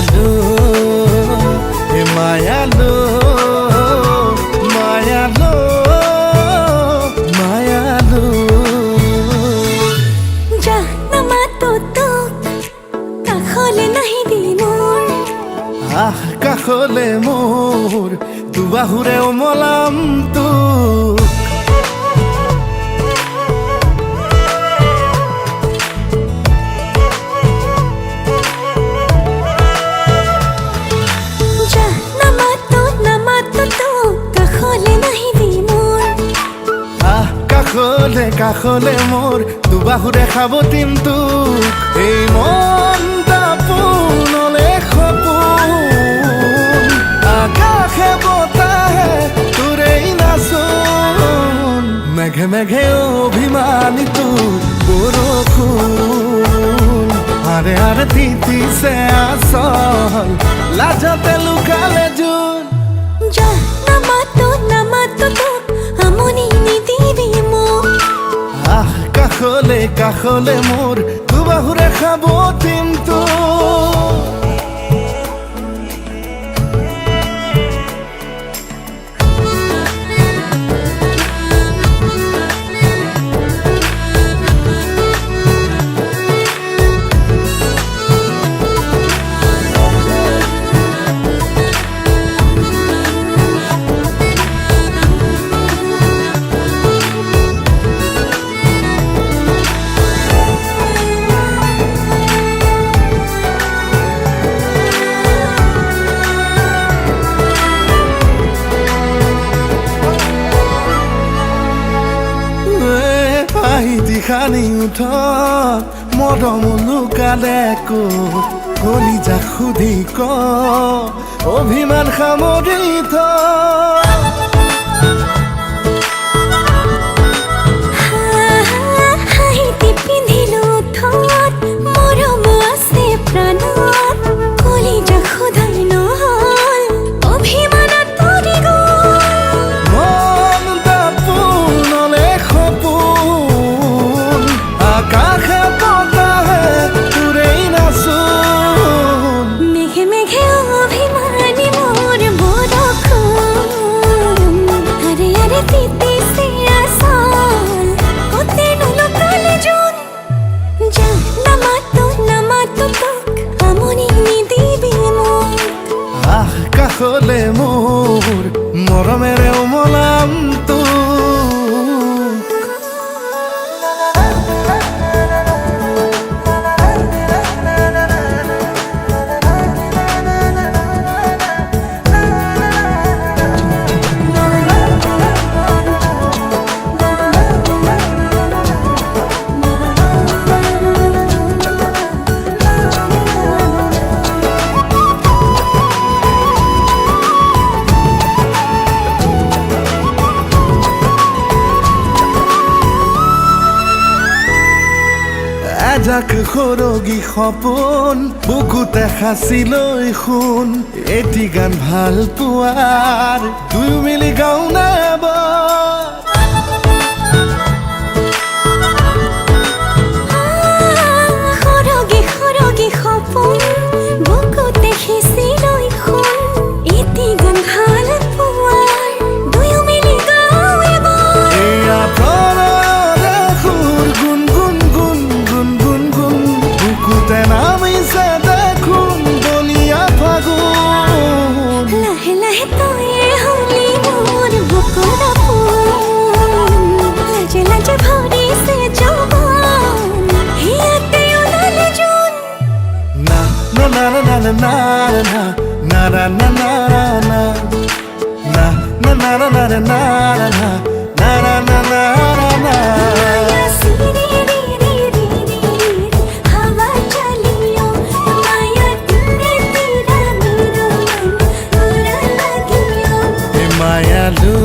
মায়ালু হে মায়ালু মায়ালু মায়ালু যা না মাতো তো কাখলে নাহিবি মোৰ কাখলে মোৰ দুবাহুৰে ওমলাম তোক কাখলে মোৰ দুবাহুৰে খাবতিম তোক এই মনটা পোনলে সপোন আকাশে বতাহে তোৰেই নাচোন মেঘে মেঘে অভিমানী তোৰ বৰষুণ আৰে আৰে তিতিছে আচল লাজতে লুকালে জোন যা নামাতো তোক আমনি নিদিবি মোক কাখলে মোৰ দুবাহুৰে খাবতিম তোক খানি উঠত মৰম লুকালে ক'ত কলিজা সুধি ক অভিমান সামৰি থ পিন্ধিলো থত মৰম আছে প্ৰাণত কলিজা সুধাই নহল অভিমানত পৰি গ'ল মনটা পোনলে সপোন আকাশে বতাহে তোৰেই নাচোন মেঘে মেঘে অভিমানী মোৰ বৰষুণ আৰে আৰে তিতিছে আচল কতে নুলুকালে জোন যা নামাতো তোক আমনি নিদিবি মোক কাখলে মোৰ মৰমেৰে ওমলাম তোক এজাক সৰগী সপোন বুকুতে সাঁচি লৈ শুন এটি গান ভাল পোৱাৰ দুয়ো মিলি গাওঁ নে সৰগী সপোন বুকুতে সিঁচি লৈ শুন এটি গান ভাল পোৱাৰ দুয়ো মিলি গাওঁ এবাৰ এয়া প্ৰণয়ৰে সুৰ গুণ গুণ গুণ গুণ গুণ গুণ বুকুতে নামিছে দেখোন বলিয়া ফাগুন লাহে লাহে তয়ে হলি মোৰ বুকুৰ আপোন লাজে লাজে ভৰিছে যৌৱন হিয়াতে ওলালে জোন না না না না না না না না না না না না na na na na na na na na na na na माया सिरी री री री री हवा चलियो माया तेरे तेरा मेरा मन उड़ा लगियो मायालू